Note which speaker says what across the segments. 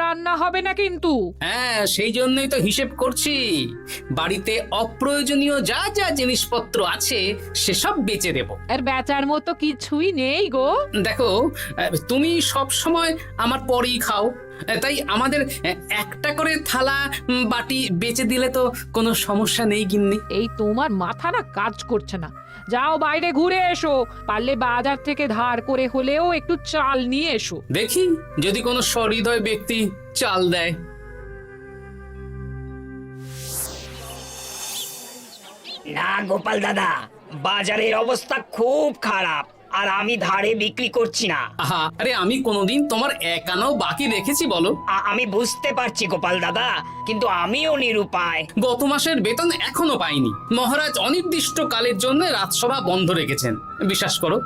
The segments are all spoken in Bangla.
Speaker 1: রান্না হবে না কিন্তু।
Speaker 2: হ্যাঁ, সেই জন্যই তো হিসেব করছি। বাড়িতে অপ্রয়োজনীয় যা যা জিনিসপত্র আছে সেসব বেচে দেব।
Speaker 1: আর বেচার মতো কিছুই নেই গো।
Speaker 2: দেখো, তুমি সব সময় আমার পরেই খাও, তাই আমাদের একটা করে থালা বাটি বেচে দিলে তো কোনো সমস্যা নেই গিন্নি।
Speaker 1: এই তোমার মাথা না কাজ করছে না। যাও বাইরে ঘুরে এসো, পারলে বাজার থেকে ধার করে হলেও একটু চাল নিয়ে এসো।
Speaker 2: দেখি যদি কোনো সহৃদয় ব্যক্তি চাল দেয়।
Speaker 3: না গোপাল দাদা, বাজারের অবস্থা খুব খারাপ, আর আমি ধারে বিক্রি করছি না।
Speaker 2: আহা, আরে আমি কোনোদিন তোমার একানাও বাকি রেখেছি বলো?
Speaker 3: আমি বুঝতে পারছি গোপাল দাদা, কিন্তু আমিও নিরুপায়।
Speaker 2: গত মাসের বেতন এখনো পাইনি। মহারাজ অনির্দিষ্ট কালের জন্য রাজসভা বন্ধ রেখেছেন। বিশ্বাস করো,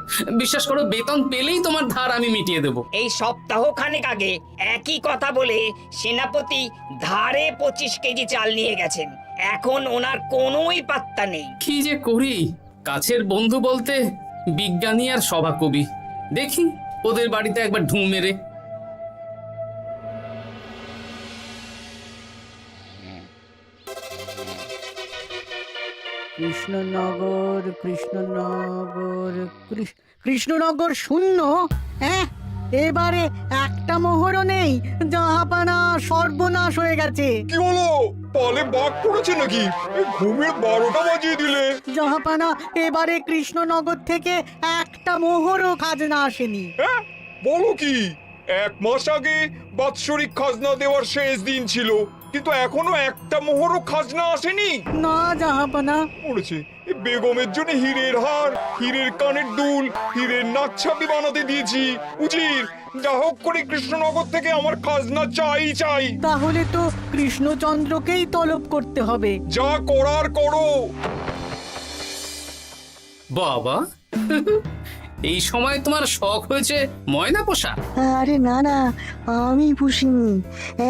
Speaker 2: বিশ্বাস করো, বেতন পেলেই তোমার ধার আমি মিটিয়ে দেব।
Speaker 3: এই সপ্তাহ খানেক আগে একই কথা বলে সেনাপতি ধারে 25 কেজি চাল নিয়ে গেছেন। এখন ওনার কোনোই পাত্তা নেই।
Speaker 2: কি যে করি, কাছের বন্ধু বলতে বিজ্ঞানী আর সভাকবি। দেখি ওদের বাড়িতে একবার ঢুঁ মেরে।
Speaker 4: কৃষ্ণনগর কৃষ্ণনগর কৃষ্ণনগর শূন্য। হ্যাঁ, এবারে একটা মোহরও নেই। জাহাপানা সর্বনাশ হয়ে গেছে।
Speaker 5: কি হলো? পালে বাঘ পড়েছে নাকি? এই ঘুমের 12টা বাজিয়ে দিলে।
Speaker 4: জাহাপানা, এবারে কৃষ্ণনগর থেকে একটা মোহরও খাজনা আসেনি।
Speaker 5: হ্যাঁ, বলো কি? 1 মাস আগে বাৎসরিক খাজনা দেওয়ার শেষ দিন ছিল, কিন্তু এখনো একটা মোহরও খাজনা আসেনি।
Speaker 4: না জাহাপানা।
Speaker 5: পড়েছে এই বেগমের জন্য হীরের হার, হীরের কানের দুল, হীরের নাকছাবি বানাতে দিয়েছি। উজির, যা হোক করে কৃষ্ণনগর থেকে আমার খাজনা চাই চাই।
Speaker 4: তাহলে তো কৃষ্ণচন্দ্রকেই তলব করতে হবে।
Speaker 5: যা করার করো।
Speaker 2: বাবা, এই সময় তোমার শখ হয়েছে ময়না পোষা?
Speaker 6: আরে না না, আমি পুষিনি।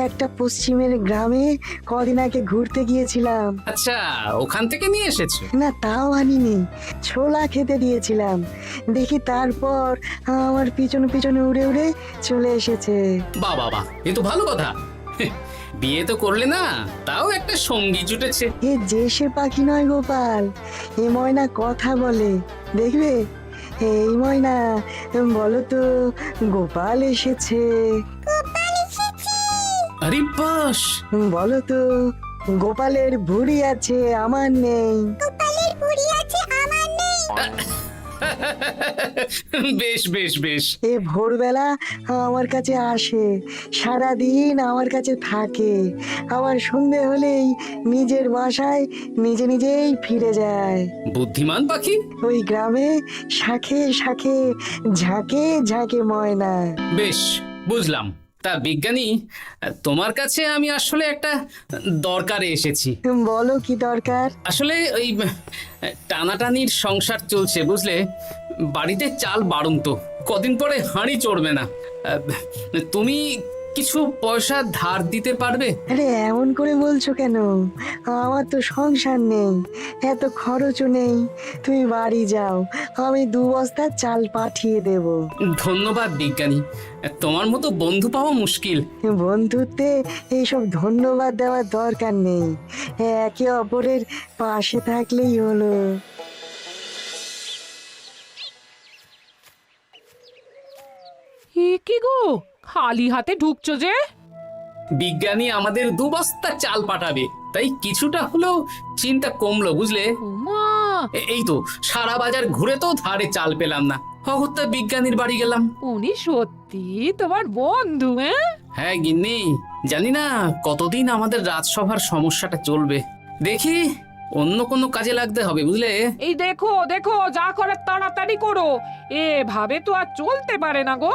Speaker 6: একটা পশ্চিমের গ্রামে কদিন আগে ঘুরতে গিয়েছিলাম।
Speaker 2: আচ্ছা, ওখান থেকে নিয়ে এসেছো?
Speaker 6: না, তাও আনিনি, ছোলা খেতে দিয়েছিলাম। দেখি তারপর আমার পিছনে পিছনে উড়ে উড়ে চলে এসেছে।
Speaker 2: বাহ বাহ বাহ, এ তো ভালো কথা। বিয়ে তো করলে না, তাও একটা সঙ্গী জুটেছে।
Speaker 6: এ যে সে পাখি নয় গোপাল, এ ময়না কথা বলে, দেখবে। এই ময়না, বলো তো গোপাল এসেছে।
Speaker 2: আরে বাস,
Speaker 6: বলো তো গোপালের ভুঁড়ি আছে আমার নেই।
Speaker 2: বেশ বেশ বেশ।
Speaker 6: এ ভোরবেলা আমার কাছে আসে, সারাদিন আমার কাছে থাকে, আবার সন্ধে হলেই নিজের বাসায় নিজে নিজেই ফিরে যায়।
Speaker 2: বুদ্ধিমান পাখি।
Speaker 6: ওই গ্রামে শাখে শাখে ঝাঁকে ঝাঁকে ময়না।
Speaker 2: বেশ, বুঝলাম। তা বিজ্ঞানী, তোমার কাছে আমি আসলে একটা দরকারে এসেছি।
Speaker 6: বলো কি দরকার?
Speaker 2: আসলে ওই টানাটানির সংসার চলছে, বুঝলে। বাড়িতে চাল বাড়ন্ত, কদিন পরে হাঁড়ি চড়বে না। তুমি কিছু পয়সা ধার দিতে পারবে?
Speaker 6: আরে এমন করে বলছো কেন? আমার তো সংসার নেই, এত খরচও নেই। তুমি বাড়ি যাও, আমি 2 বস্তা চাল পাঠিয়ে দেব।
Speaker 2: ধন্যবাদ বিজ্ঞানী, তোমার মতো বন্ধু পাওয়া মুশকিল।
Speaker 6: বন্ধুত্বে এইসব ধন্যবাদ দেওয়ার দরকার নেই, একে অপরের পাশে থাকলেই হলো।
Speaker 1: এ কি গো, খালি হাতে ঢুকছো যে?
Speaker 2: বিজ্ঞানী আমাদের 2 বস্তা চাল পাঠাবে, তাই কিছুটা হলেও চিন্তা কমলো, বুঝলে।
Speaker 1: ওমা,
Speaker 2: এই তো সারা বাজার ঘুরে তো ধারে চাল পেলাম না, অগত্যা বিজ্ঞানীর বাড়ি গেলাম।
Speaker 1: উনি সত্যি তোমার বন্ধু?
Speaker 2: হ্যাঁ গিন্নি, জানি না কতদিন আমাদের রাজসভার সমস্যাটা চলবে। দেখি অন্য কোনো কাজে লাগতে হবে, বুঝলে।
Speaker 1: এই দেখো দেখো, যা করার তাড়াতাড়ি করো, এভাবে তো আর চলতে পারে না গো।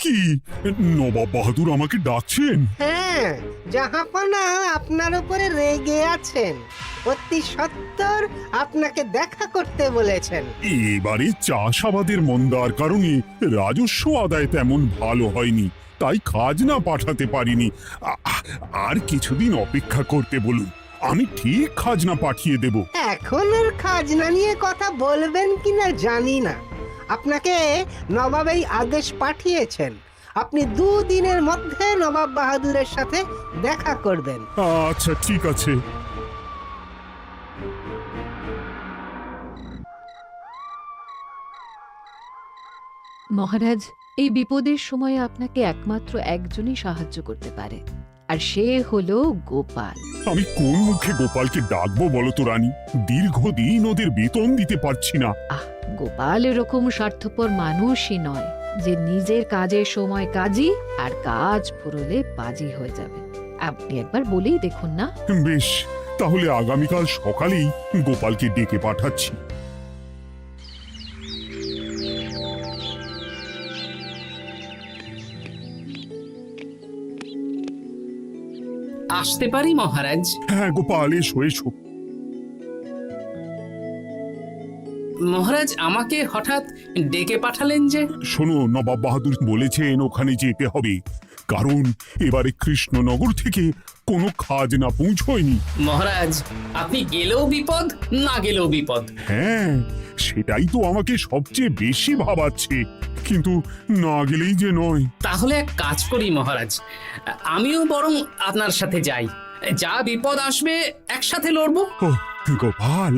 Speaker 7: কি নবাব বাহাদুর আমাকে ডাকছেন?
Speaker 8: হ্যাঁ, জাহাপনা আপনার উপরে রেগে আছেন। অতি সত্বর আপনাকে দেখা করতে বলেছেন।
Speaker 7: এবারে চাষাবাদের মন্দার কারণে রাজস্ব আদায় তেমন ভালো হয়নি, তাই খাজনা পাঠাতে পারিনি। আর কিছুদিন অপেক্ষা করতে বলুন, আমি ঠিক খাজনা পাঠিয়ে দেব।
Speaker 8: এখন আর খাজনা নিয়ে কথা বলবেন কিনা জানি না। আপনাকে নবাব এই আদেশ পাঠিয়েছেন আপনি 2 দিনের মধ্যে নবাব বাহাদুরের সাথে দেখা করবেন।
Speaker 7: আচ্ছা ঠিক আছে।
Speaker 9: মহারাজ, এই বিপদের সময় আপনাকে একমাত্র একজনই সাহায্য করতে পারে, আর সে হলো গোপাল।
Speaker 7: আমি কোন মুখে গোপালকে ডাকবো বলো তো রানী? দীর্ঘদিন ওদের বেতন দিতে পারছি না।
Speaker 9: গোপাল এরকম স্বার্থপর মানুষই নয় যে নিজের কাজের সময় কাজী আর কাজ ফুরলে বাজি হয়ে যাবে। আপনি একবার বলেই দেখুন না।
Speaker 7: বেশ, তাহলে আগামীকাল সকালেই গোপালকে ডেকে পাঠাচ্ছি।
Speaker 2: আসতে পারি মহারাজ?
Speaker 7: হ্যাঁ গোপাল, এসো এসো।
Speaker 2: মহারাজ আমাকে হঠাৎ ডেকে পাঠালেন যে?
Speaker 7: শোনো, নবাব বাহাদুর বলেছেন ওখানে যেতে হবে, কারণ এবারে কৃষ্ণনগর থেকে কোনো খাজনা পৌঁছয়নি।
Speaker 2: মহারাজ, আপনি গেলেও বিপদ, না গেলেও বিপদ।
Speaker 7: হ্যাঁ, সেটাই তো আমাকে সবচেয়ে বেশি ভাবাচ্ছে, কিন্তু না গেলেই যে নয়।
Speaker 2: তাহলে এক কাজ করি মহারাজ, আমিও বরং আপনার সাথে যাই। যা বিপদ আসবে একসাথে লড়বো।
Speaker 7: ও গোপাল,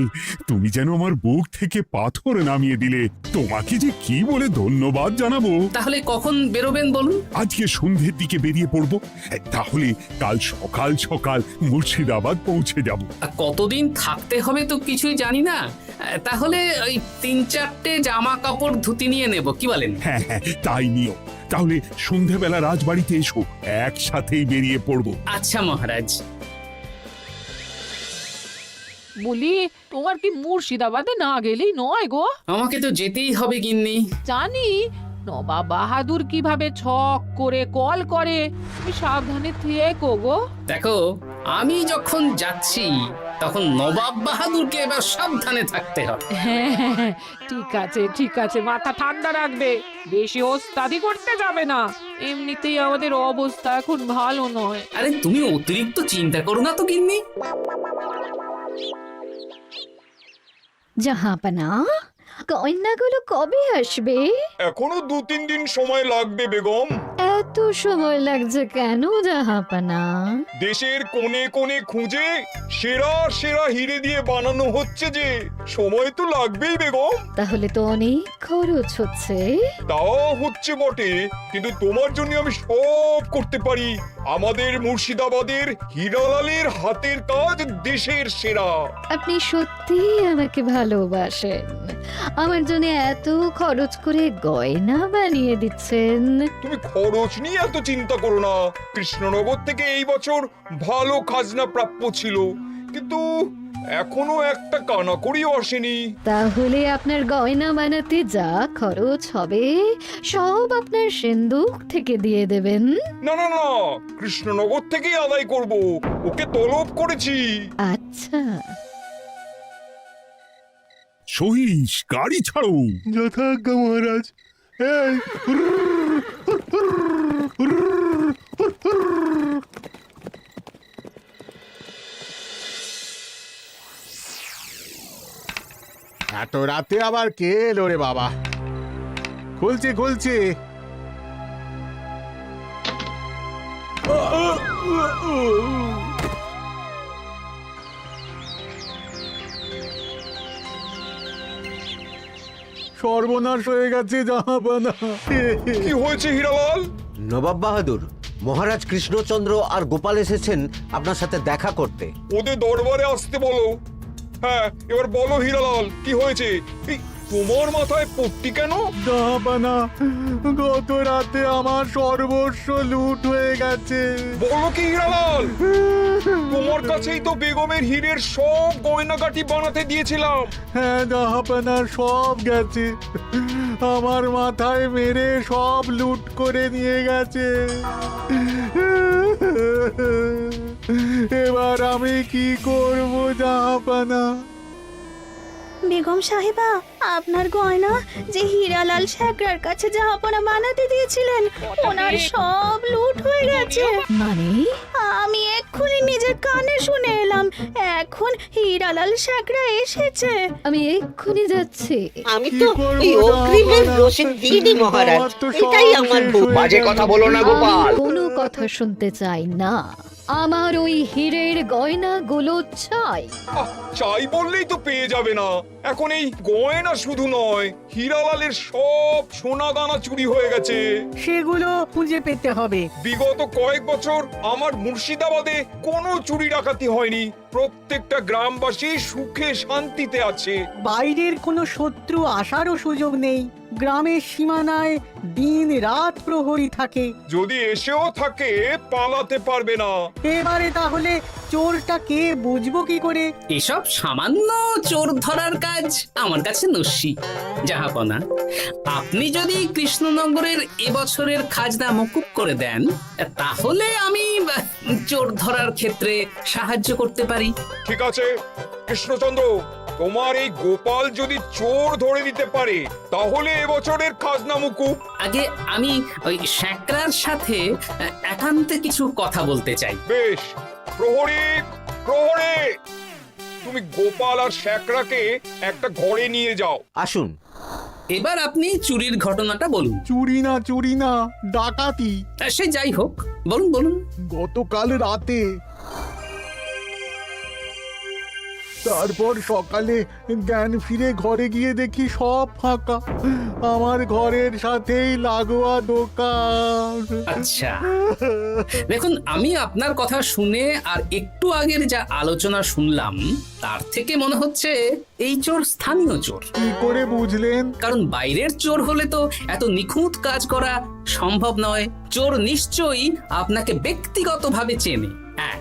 Speaker 7: তুমি যেন আমার বুক থেকে পাথর নামিয়ে দিলে। তোমাকে যে কি বলে ধন্যবাদ জানাবো।
Speaker 2: তাহলে কখন বেরোবেন বলুন?
Speaker 7: আজকে সন্ধ্যের দিকে বেরিয়ে পড়বো, তাহলে কাল সকাল সকাল মুর্শিদাবাদ পৌঁছে যাব।
Speaker 2: কতদিন থাকতে হবে তো কিছুই জানি না, তাহলে ওই 3-4টে জামা কাপড় ধুতি নিয়ে নেব, কি বলেন?
Speaker 7: হ্যাঁ হ্যাঁ, তাই নিও। তাহলে সন্ধ্যাবেলা রাজবাড়িতে এসো, একসাথেই বেরিয়ে পড়বো।
Speaker 2: আচ্ছা মহারাজ।
Speaker 1: বলি, তোমার কি মুর্শিদাবাদে না গেলেই নয় গো?
Speaker 2: আমাকে তো যেতেই হবে গিন্নি।
Speaker 1: জানি নবাব বাহাদুর কিভাবে ছক করে কল করে, তুমি সাবধানে থেকো গো।
Speaker 2: দেখো, আমি যখন যাচ্ছি তখন নবাব বাহাদুরকে এবার সাবধানে থাকতে হবে।
Speaker 1: হ্যাঁ, ঠিক আছে, মাথা ঠান্ডা রাখবে, বেশি ওস্তাদি করতে যাবে না। এমনিতেই আমাদের অবস্থা এখন ভালো নয়।
Speaker 2: আরে তুমি অতিরিক্ত চিন্তা করো না তো গিন্নি।
Speaker 10: জাহাপনা, কন্যাগুলো কবে আসবে?
Speaker 5: এখনো 2-3 দিন সময় লাগবে বেগম।
Speaker 10: এত সময় লাগছে কেন জাহাপনা?
Speaker 5: দেশের কোণে কোণে খুঁজে সেরা সেরা হিরে দিয়ে বানানো হচ্ছে যে, সময় তো লাগবেই বেগম।
Speaker 10: তাহলে তো অনেক খরচ হচ্ছে।
Speaker 5: তাও হচ্ছে বটে, কিন্তু তোমার জন্য আমি সব করতে পারি। আমাদের মুর্শিদাবাদের হীরালালের হাতের কাজ দেশের সেরা।
Speaker 10: আপনি সত্যি আমাকে ভালোবাসেন, আমার জন্য এত খরচ করে গয়না বানিয়ে দিচ্ছেন।
Speaker 5: তুমি খরচ নিয়ে এত চিন্তা করো না। কৃষ্ণনগর থেকে এই বছর ভালো খাজনা প্রাপ্য ছিল, কিন্তু এখনো একটা কানাকড়িও আসেনি।
Speaker 10: তাহলে আপনার গয়না বানাতে যা খরচ হবে সব আপনার সিন্দুক থেকে দিয়ে দেবেন?
Speaker 5: না না না, কৃষ্ণনগর থেকেই আদায় করব, ওকে তলব করেছি।
Speaker 10: আচ্ছা,
Speaker 7: সহিস, গাড়ি ছাড়ো।
Speaker 11: যথাজ্ঞা মহারাজ। এই এত রাতে আবার কে এলো রে বাবা? খুলছি। সর্বনাশ হয়ে গেছে জাহাপানা।
Speaker 5: কি হয়েছে হীরালাল?
Speaker 12: নবাব বাহাদুর, মহারাজ কৃষ্ণচন্দ্র আর গোপাল এসেছেন আপনার সাথে দেখা করতে।
Speaker 5: ওদের দরবারে আসতে বলো। হ্যাঁ, এবার বলো হীরালাল, কি হয়েছে? এই, তোমার মাথায় পট্টি কেন?
Speaker 11: জাহাপানা, গত রাতে আমার সর্বস্ব লুট হয়ে গেছে।
Speaker 5: বলো কি হীরালাল? তোমার কাছেই তো বেগমের হীরের সব গয়নাগাটি বানাতে দিয়েছিলাম।
Speaker 11: হ্যাঁ জাহাপানা, সব গেছে। আমার মাথায় মেরে সব লুট করে নিয়ে গেছে। এবার আমি কি করব জাহাপানা?
Speaker 10: বেগম সাহেবা, আপনার গয়না যে হীরালাল শেখরার কাছে জাহাপনা বানাতে দিয়েছিলেন, ওনার সব লুট হয়ে গেছে। মানে? আমি এক্ষুনি নিজের কানে শুনে এলাম, এখন হীরালাল শেখরা এসেছে। আমি এক্ষুনি যাচ্ছি।
Speaker 8: আমি তো এই অগ্রিমের রসিদ দিইনি মহারাজ, এটাই আমার ভুল।
Speaker 5: বাজে কথা বলো না গোপাল।
Speaker 10: আমি কোনো কথা শুনতে চাই না, আমার ওই হীরের গয়নাগুলো চাই।
Speaker 5: চাই বললেই তো পেয়ে যাবে না। এখন এই গয়না শুধু নয়, হীরালালের সব সোনা দানা চুরি হয়ে গেছে।
Speaker 4: সেগুলো খুঁজে পেতে হবে।
Speaker 5: বিগত কয়েক বছর আমার মুর্শিদাবাদে কোনো চুরি ডাকাতি হয়নি। প্রত্যেকটা গ্রামবাসী সুখে শান্তিতে আছে।
Speaker 4: বাইরের কোনো শত্রু আসারও সুযোগ নেই। গ্রামের সীমানায় দিন রাত প্রহরী থাকে।
Speaker 5: যদি এসেও থাকে পালাতে পারবে না।
Speaker 4: এবারে তাহলে চোরটা কে বুঝবো কি করে?
Speaker 2: এসব সামান্য চোর ধরার কাজ আমার কাছে নস্যি। জাহাপনা, আপনি যদি কৃষ্ণনগরের এবছরের খাজনা মকুব করে দেন, তাহলে আমি চোর ধরার ক্ষেত্রে সাহায্য করতে পারি।
Speaker 5: ঠিক আছে কৃষ্ণচন্দ্র, তোমার এই গোপাল যদি চোর ধরে দিতে পারে তাহলে এবছরের খাজনা মুকুব।
Speaker 2: আগে আমি ওই শেখরার সাথে একান্তে কিছু কথা বলতে চাই।
Speaker 5: বেশ, প্রহরী প্রহরী, তুমি গোপাল আর শেখরাকে একটা ঘরে নিয়ে যাও।
Speaker 12: আসুন।
Speaker 2: এবার আপনি চুরির ঘটনাটা বলুন।
Speaker 11: চুরি না, ডাকাতি।
Speaker 2: সে যাই হোক, বলুন বলুন।
Speaker 11: গতকাল রাতে, তারপর সকালে জ্ঞান ফিরে ঘরে গিয়ে দেখি সব ফাঁকা। আমার ঘরের সাথেই লাগোয়া দোকান।
Speaker 2: আচ্ছা, দেখুন, আমি আপনার কথা শুনে আর একটু আগের যা আলোচনা শুনলাম তার থেকে মনে হচ্ছে এই চোর স্থানীয় চোর।
Speaker 11: কি করে বুঝলেন?
Speaker 2: কারণ বাইরের চোর হলে তো এত নিখুঁত কাজ করা সম্ভব নয়। চোর নিশ্চয়ই আপনাকে ব্যক্তিগতভাবে চেনে। হ্যাঁ,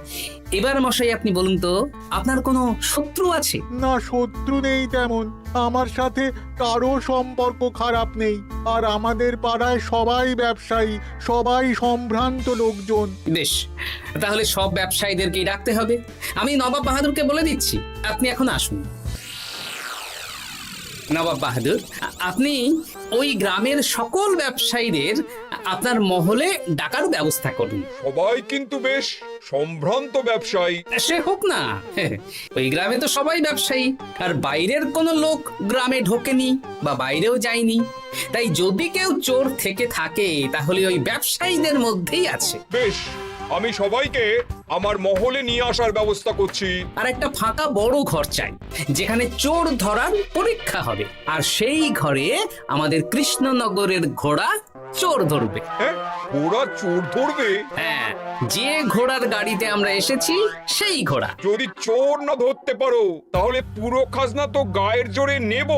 Speaker 2: এবার মশাই আপনি বলুন তো, আপনার কোনো শত্রু আছে?
Speaker 11: না, শত্রু নেই তেমন। আমার সাথে কারো সম্পর্ক খারাপ নেই। আর আমাদের পাড়ায় সবাই ব্যবসায়ী, সবাই সম্ভ্রান্ত লোকজন।
Speaker 2: বেশ, তাহলে সব ব্যবসায়ীদেরকেই ডাকতে হবে। আমি নবাব বাহাদুরকে বলে দিচ্ছি, আপনি এখন আসুন। নবাব বাহাদুর, আপনি ওই গ্রামের সকল ব্যবসায়ীদের আপনার মহলে ডাকার ব্যবস্থা করুন।
Speaker 5: সবাই কিন্তু বেশ সম্ভ্রান্ত ব্যবসায়ী।
Speaker 2: সে হোক না, ওই গ্রামে তো সবাই ব্যবসায়ী, আর বাইরের কোনো লোক গ্রামে ঢোকেনি বা বাইরেও যায়নি। তাই যদি কেউ চোর থেকে থাকে তাহলে ওই ব্যবসায়ীদের মধ্যেই আছে।
Speaker 5: বেশ, আমি সবাইকে আমার মহলে নিয়ে আসার ব্যবস্থা করছি।
Speaker 2: আর একটা ফাঁকা বড় ঘর চাই, যেখানে চোর ধরার পরীক্ষা হবে। আর সেই ঘরে আমাদের কৃষ্ণনগরের ঘোড়া চোর ধরবে।
Speaker 5: হ্যাঁ, ঘোড়া চোর ধরবে?
Speaker 2: হ্যাঁ, যে ঘোড়ার গাড়িতে আমরা এসেছি সেই ঘোড়া।
Speaker 5: যদি চোর না ধরতে পারো তাহলে পুরো খাজনা তো গায়ের জোরে নেব,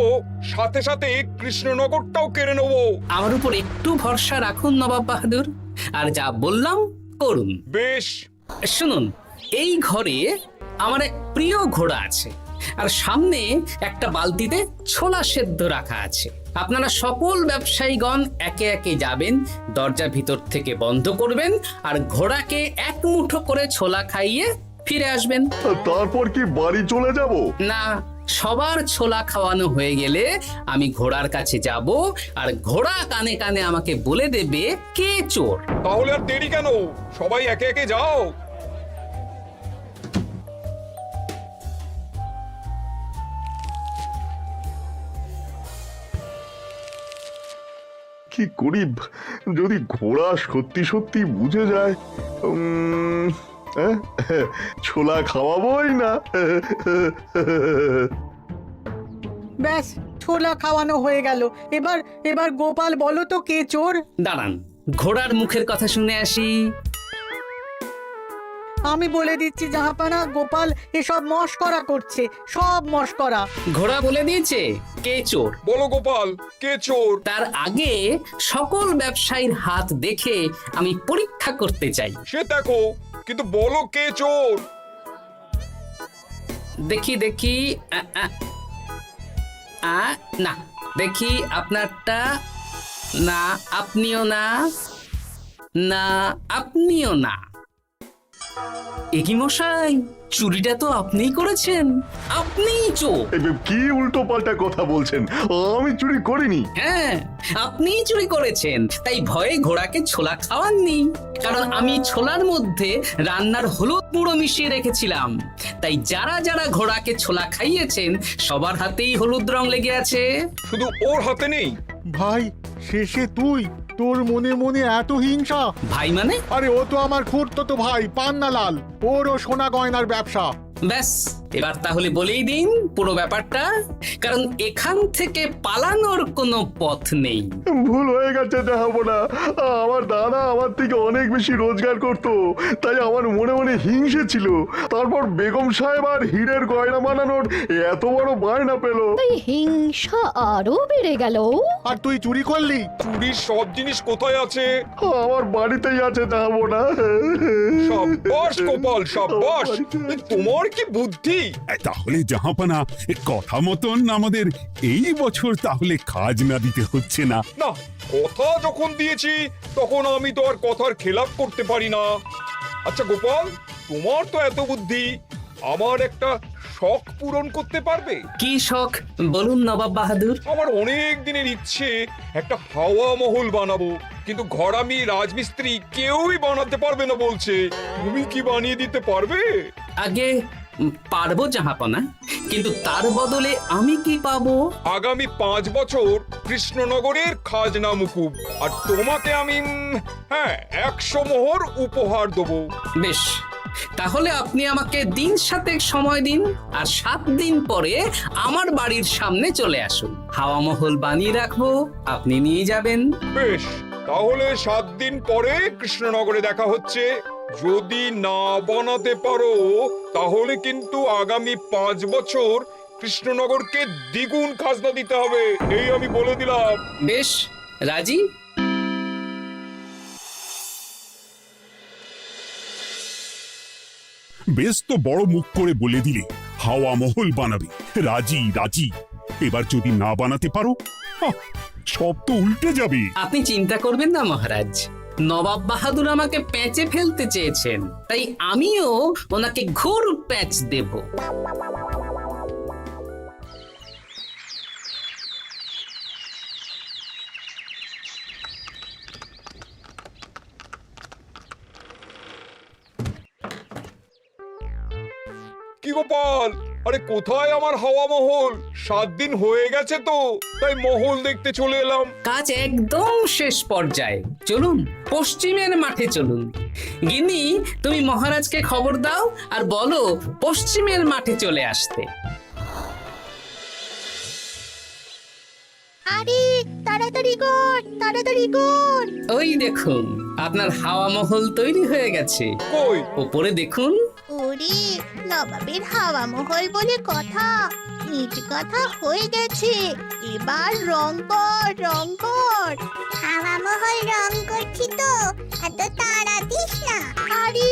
Speaker 5: সাথে সাথে কৃষ্ণনগরটাও কেড়ে নেব।
Speaker 2: আমার উপর একটু ভরসা রাখুন নবাব বাহাদুর, আর যা বললাম করুন।
Speaker 5: বেশ,
Speaker 2: শুনুন, এই ঘরে আমার এক প্রিয় ঘোড়া আছে, আর সামনে একটা বালতিতে ছোলা সেদ্ধ রাখা আছে। আপনারা সকল ব্যবসায়ীগণ একে একে যাবেন, দরজা ভিতর থেকে বন্ধ করবেন, আর ঘোড়াকে এক মুঠো করে ছোলা খাইয়ে ফিরে আসবেন।
Speaker 7: তারপর কি বাড়ি চলে যাব?
Speaker 2: না, সবার ছোলা খাওয়ানো হয়ে গেলে আমি ঘোড়ার কাছে যাব, আর ঘোড়া কানে কানে আমাকে বলে দেবে কে চোর।
Speaker 5: তাহলে আর দেরি কেন, সবাই একে একে যাও।
Speaker 7: কি করি যদি ঘোড়া সত্যি সত্যি বুঝে যায়? ছোলা খাওয়াবোই না।
Speaker 4: ব্যাস, ছোলা খাওয়ানো হয়ে গেল। এবার এবার গোপাল বলো তো কে চোর?
Speaker 2: দাঁড়ান, ঘোড়ার মুখের কথা শুনে আসি।
Speaker 4: আমি বলে দিচ্ছি জাহাপানা, গোপাল এসব মশকরা করছে, সব মশকরা।
Speaker 2: ঘোড়া বলে দিয়েছে কে চোর।
Speaker 5: বলো গোপাল, কে চোর?
Speaker 2: তার আগে সকল ব্যবসায়ীর হাত দেখে আমি পরীক্ষা করতে চাই।
Speaker 5: সে দেখো, কিন্তু বলো কে চোর?
Speaker 2: দেখি দেখি, না, দেখি আপনারটা। না, আপনিও না। না, আপনিও না। একি মশাই, চুরিটা তো আপনিই করেছেন, আপনিই চোর।
Speaker 13: কি উল্টো পাল্টা কথা বলছেন? আমি চুরি করিনি।
Speaker 2: হ্যাঁ, আপনিই চুরি করেছেন, তাই ভয়ে ঘোড়াকে ছোলা খাওয়াননি। কারণ আমি ছোলার মধ্যে রান্নার হলুদ গুঁড়ো মিশিয়ে রেখেছিলাম, তাই যারা যারা ঘোড়াকে ছোলা খাইয়েছেন সবার হাতেই হলুদ রং লেগে আছে।
Speaker 5: শুধু ওর হাতে নেই।
Speaker 11: ভাই, শেষে তুই? তোর মনে মনে এত হিংসা?
Speaker 2: ভাই মানে?
Speaker 11: আরে ও তো আমার খুড়তো ভাই পান্নালাল, ওরও সোনা গয়নার ব্যবসা।
Speaker 2: ব্যাস, এবার তাহলে বলেই দিন পুরো ব্যাপারটা, কারণ এখান থেকে পালানোর কোনো পথ নেই।
Speaker 13: ভুল হয়ে গেছে না, আমার দাদা আমার থেকে অনেক বেশি রোজগার করত, তাই আমার মনে মনে হিংসে ছিল। তারপর বেগম সাহেব আর হীরের গয়না বানানোর এত বড় বায়না পেল,
Speaker 10: তাই হিংসা আরো বেড়ে গেল।
Speaker 11: আর তুই চুরি করলি?
Speaker 5: চুরির সব জিনিস কোথায় আছে?
Speaker 13: আমার বাড়িতেই আছে না।
Speaker 5: সাব্বাস গোপাল, সাব্বাস। তোমার কি বুদ্ধি!
Speaker 7: তাহলে জাহাপানা, কথা মতন আমাদের এই বছর তাহলে খাজনা দিতে হচ্ছে না।
Speaker 5: না, কথা যখন দিয়েছি তখন আমি তো আর কথার খেলাপ করতে পারি না। আচ্ছা গোপাল, তোমার তো এত বুদ্ধি, আমার একটা শখ পূরণ করতে পারবে?
Speaker 2: কি শখ বলুন নবাব বাহাদুর।
Speaker 5: আমার অনেক দিনের ইচ্ছে একটা হাওয়া মহল বানাবো, কিন্তু ঘরামি রাজমিস্ত্রি কেউই বানাতে পারবে না বলছে। তুমি কি বানিয়ে দিতে পারবে?
Speaker 2: আগে পারবো জাহাপনা, কিন্তু তার বদলে আমি কি পাবো?
Speaker 5: আগামী 5 বছর কৃষ্ণনগরের খাজনা মুকুব, আর তোমাকে আমি 100 মোহর উপহার দেবো।
Speaker 2: বেশ, তাহলে আপনি আমাকে দিন 7 সময় দিন, আর 7 দিন পরে আমার বাড়ির সামনে চলে আসুন। হাওয়া মহল বানিয়ে রাখবো, আপনি নিয়ে যাবেন।
Speaker 5: বেশ, তাহলে 7 দিন পরে কৃষ্ণনগরে দেখা হচ্ছে। যদি না বানাতে পারো তাহলে কিন্তু আগামী 5 বছর কৃষ্ণনগরকে দ্বিগুণ খাজনা দিতে হবে, এই আমি বলে দিলাম।
Speaker 2: বেশ, রাজি।
Speaker 7: বেশ তো বড় মুখ করে বলে দিলে হাওয়া মহল বানাবে। রাজি রাজি। এবার যদি না বানাতে পারো, সব তো উল্টে যাবে।
Speaker 2: আপনি চিন্তা করবেন না মহারাজ, নবাব বাহাদুর আমাকে প্যাঁচে ফেলতে চেয়েছেন, তাই আমিও ওনাকে ঘোর প্যাঁচ দেব।
Speaker 5: কি গোপাল, আরে কোথায় আমার হাওয়া মহল? 7 দিন হয়ে গেছে তো, তাই মহল দেখতে চলে এলাম।
Speaker 2: কাজ একদম শেষ পর্যায়ে, চলুন পশ্চিমের মাঠে চলুন। গিন্নি, তুমি মহারাজকে খবর দাও আর বলো পশ্চিমের মাঠে চলে আসতে।
Speaker 10: আরে তাড়াতাড়ি কর, তাড়াতাড়ি কর।
Speaker 2: ওই দেখুন, আপনার হাওয়া মহল তৈরি হয়ে গেছে।
Speaker 5: কই?
Speaker 2: ওপরে দেখুন।
Speaker 10: ওরে, নবাবের হাওয়া মহল বলে কথা, নিজ কথা হয়ে গেছে। এবার রং কর, রং কর। হাওয়া মহল রং করছি তো, এত তাড়া দিস না। আরে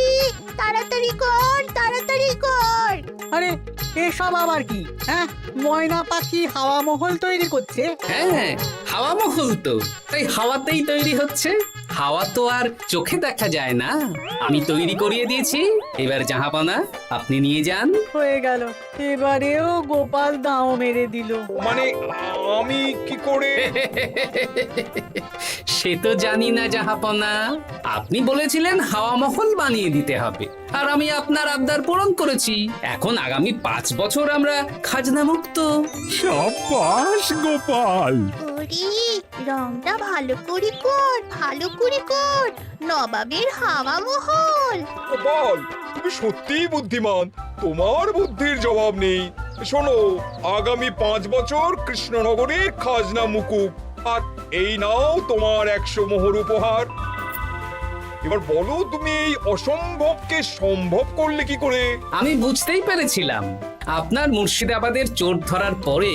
Speaker 10: তাড়াতাড়ি কর, তাড়াতাড়ি কর।
Speaker 4: আরে এসব আবার কি? ময়না পাখি হাওয়া মহল তৈরি করছে?
Speaker 2: হ্যাঁ, হাওয়া মহল তো, তাই হাওয়াতেই তৈরি হচ্ছে। হাওয়া তো আর চোখে দেখা যায় না, আমি তৈরি করিয়ে দিয়েছি। এবার জাহাপানা আপনি নিয়ে যান।
Speaker 4: হয়ে গেল, এবারেও গোপাল দাও মেরে দিল।
Speaker 5: মানে আমি কি করে?
Speaker 2: সে তো জানি না জাহাপনা, আপনি বলেছিলেন হাওয়া মহল বানিয়ে দিতে হবে, আর আমি আপনার আবদার পূরণ করেছি। এখন আগামী 5 বছর আমরা খাজনা মুক্ত।
Speaker 7: সাব্বাস গোপাল।
Speaker 10: ওরে, রংটা ভালো করে কর, ভালো করে কর। নবাবের হাওয়া মহল।
Speaker 5: গোপাল, তুমি সত্যিই বুদ্ধিমান, তোমার বুদ্ধির জবাব নেই। শোনো, আগামী 5 বছর কৃষ্ণনগরের খাজনা মুকুব, আর এই নাও তোমার 100 মোহর উপহার। এবার বলো, তুমি এই অসম্ভবকে সম্ভব করলে কি করে?
Speaker 2: আমি বুঝতেই পেরেছিলাম, আপনার মুর্শিদাবাদের চোর ধরার পরে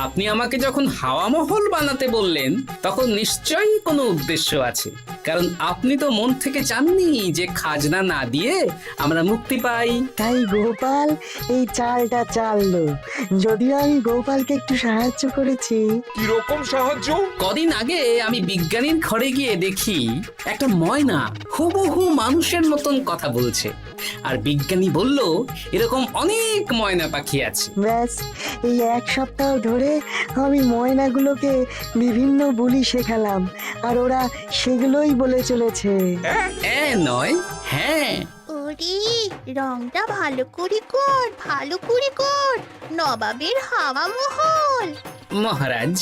Speaker 2: আপনি আমাকে যখন হাওয়া মহল বানাতে বললেন, তখন নিশ্চয়ই কোনো উদ্দেশ্য আছে। কারণ আপনি তো মন থেকে চাননি যে খাজনা না দিয়ে আমরা মুক্তি পাই।
Speaker 6: তাই গোপাল এই চালটা চাললো। যদিও আমি গোপালকে একটু সাহায্য করেছি।
Speaker 5: কিরকম সাহায্য?
Speaker 2: কদিন আগে আমি বিজ্ঞানীর ঘরে গিয়ে দেখি একটা ময়না হুবহু মানুষের মতন কথা বলছে। আর বিজ্ঞানী বলল এরকম অনেক ময়না পাখি আছে।
Speaker 6: ব্যাস এই এক সপ্তাহ ধরে আমি ময়নাগুলোকে বিভিন্ন বুলি শেখালাম আর ওরা সেগুলোই বলে চলেছে।
Speaker 2: নয়, হ্যাঁ।
Speaker 10: ওরে রংটা ভালো করে কর, ভালো করে কর, নবাবের হাওয়া মহল।
Speaker 2: মহারাজ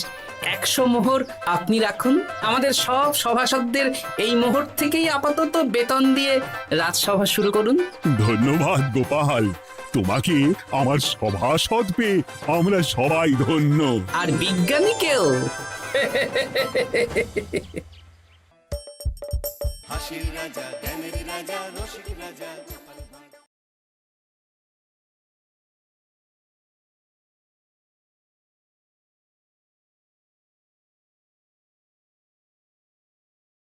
Speaker 2: 100 মোহর আপনি রাখুন। আমাদের সব সভাসদদের এই মোহর থেকেই আপাতত বেতন দিয়ে রাজসভা শুরু করুন।
Speaker 7: ধন্যবাদ গোপাল, তোমাকে আমার সভাসদ পেয়ে আমরা সবাই ধন্য।
Speaker 2: আর বিজ্ঞানীকেও।
Speaker 14: হাসির রাজা, জ্ঞানের রাজা, রসিক রাজা।